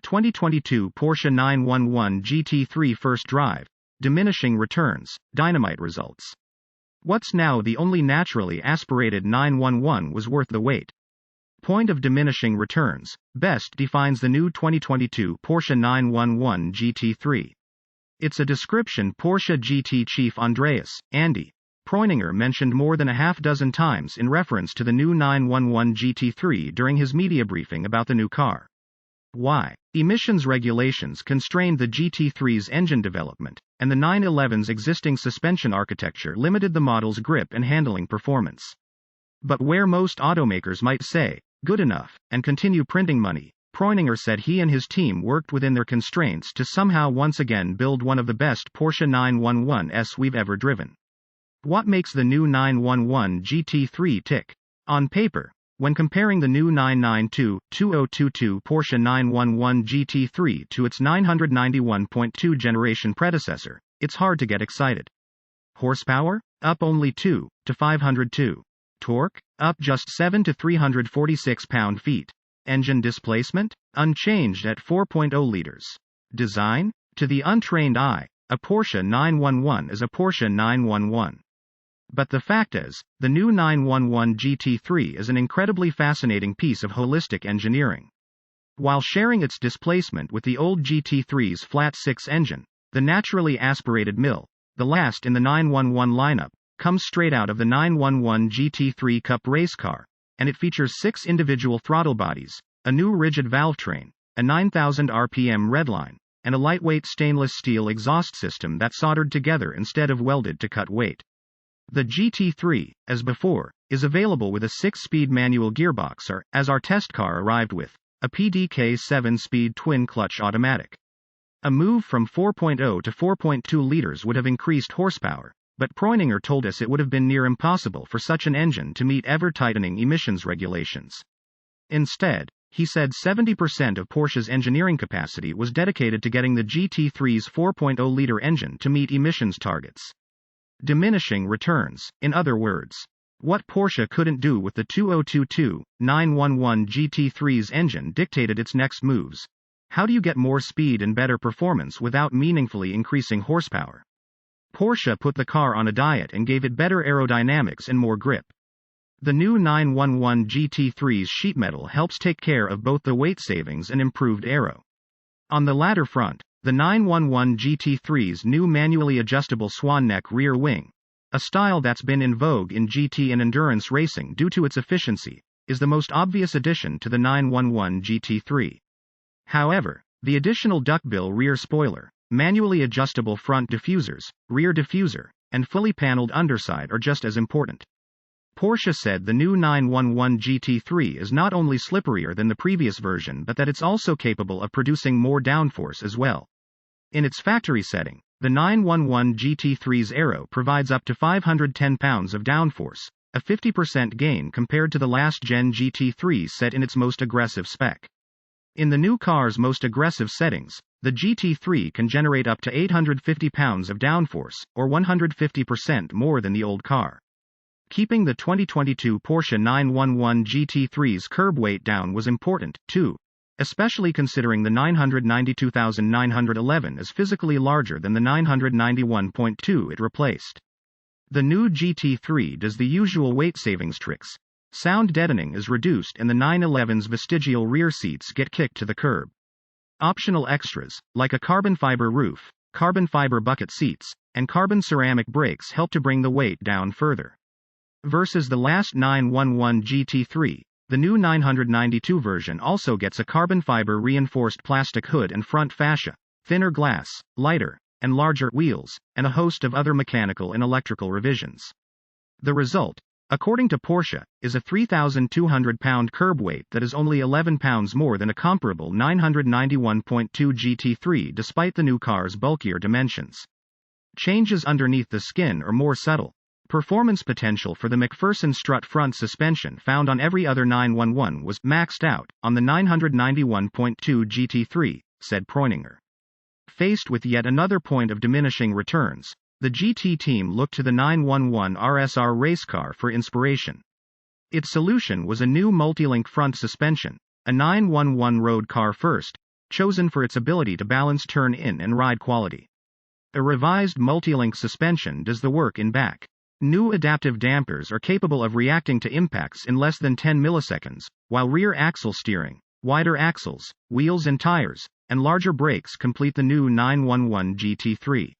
2022 Porsche 911 GT3 first drive. Diminishing returns, Dynamite results. What's now the only naturally aspirated 911 was worth the wait. Point of diminishing returns, best defines the new 2022 Porsche 911 GT3. It's a description Porsche GT chief Andreas, Andy Preuninger mentioned more than a half dozen times in reference to the new 911 GT3 during his media briefing about the new car. Why? Emissions regulations constrained the GT3's engine development, and the 911's existing suspension architecture limited the model's grip and handling performance. But where most automakers might say, good enough, and continue printing money, Preuninger said he and his team worked within their constraints to somehow once again build one of the best Porsche 911s we've ever driven. What makes the new 911 GT3 tick? On paper, when comparing the new 992-2022 Porsche 911 GT3 to its 991.2 generation predecessor, it's hard to get excited. Horsepower? Up only 2 to 502. Torque? Up just 7 to 346 pound-feet. Engine displacement? Unchanged at 4.0 liters. Design? To the untrained eye, a Porsche 911 is a Porsche 911. But the fact is, the new 911 GT3 is an incredibly fascinating piece of holistic engineering. While sharing its displacement with the old GT3's flat-six engine, the naturally aspirated mill, the last in the 911 lineup, comes straight out of the 911 GT3 Cup race car, and it features 6 individual throttle bodies, a new rigid valve train, a 9,000 RPM redline, and a lightweight stainless steel exhaust system that's soldered together instead of welded to cut weight. The GT3, as before, is available with a 6-speed manual gearbox or, as our test car arrived with, a PDK 7-speed twin-clutch automatic. A move from 4.0 to 4.2 liters would have increased horsepower, but Preuninger told us it would have been near impossible for such an engine to meet ever-tightening emissions regulations. Instead, he said 70% of Porsche's engineering capacity was dedicated to getting the GT3's 4.0-liter engine to meet emissions targets. Diminishing returns, in other words. What Porsche couldn't do with the 2022 911 GT3's engine dictated its next moves. How do you get more speed and better performance without meaningfully increasing horsepower? Porsche put the car on a diet and gave it better aerodynamics and more grip. The new 911 GT3's sheet metal helps take care of both the weight savings and improved aero. On the latter front, the 911 GT3's new manually adjustable swan neck rear wing, a style that's been in vogue in GT and endurance racing due to its efficiency, is the most obvious addition to the 911 GT3. However, the additional duckbill rear spoiler, manually adjustable front diffusers, rear diffuser, and fully paneled underside are just as important. Porsche said the new 911 GT3 is not only slipperier than the previous version but that it's also capable of producing more downforce as well. In its factory setting, the 911 GT3's aero provides up to 510 pounds of downforce, a 50% gain compared to the last-gen GT3 set in its most aggressive spec. In the new car's most aggressive settings, the GT3 can generate up to 850 pounds of downforce, or 150% more than the old car. Keeping the 2022 Porsche 911 GT3's curb weight down was important, too, especially considering the 992,911 is physically larger than the 991.2 it replaced. The new GT3 does the usual weight savings tricks. Sound deadening is reduced and the 911's vestigial rear seats get kicked to the curb. Optional extras, like a carbon fiber roof, carbon fiber bucket seats, and carbon ceramic brakes help to bring the weight down further. Versus the last 911 GT3, the new 992 version also gets a carbon fiber reinforced plastic hood and front fascia, thinner glass, lighter, and larger wheels, and a host of other mechanical and electrical revisions. The result, according to Porsche, is a 3,200-pound curb weight that is only 11 pounds more than a comparable 991.2 GT3 despite the new car's bulkier dimensions. Changes underneath the skin are more subtle. Performance potential for the McPherson strut front suspension found on every other 911 was maxed out on the 991.2 GT3, said Preuninger. Faced with yet another point of diminishing returns, the GT team looked to the 911 RSR race car for inspiration. Its solution was a new multi-link front suspension, a 911 road car first, chosen for its ability to balance turn-in and ride quality. A revised multi-link suspension does the work in back. New adaptive dampers are capable of reacting to impacts in less than 10 milliseconds, while rear axle steering, wider axles, wheels and tires, and larger brakes complete the new 911 GT3.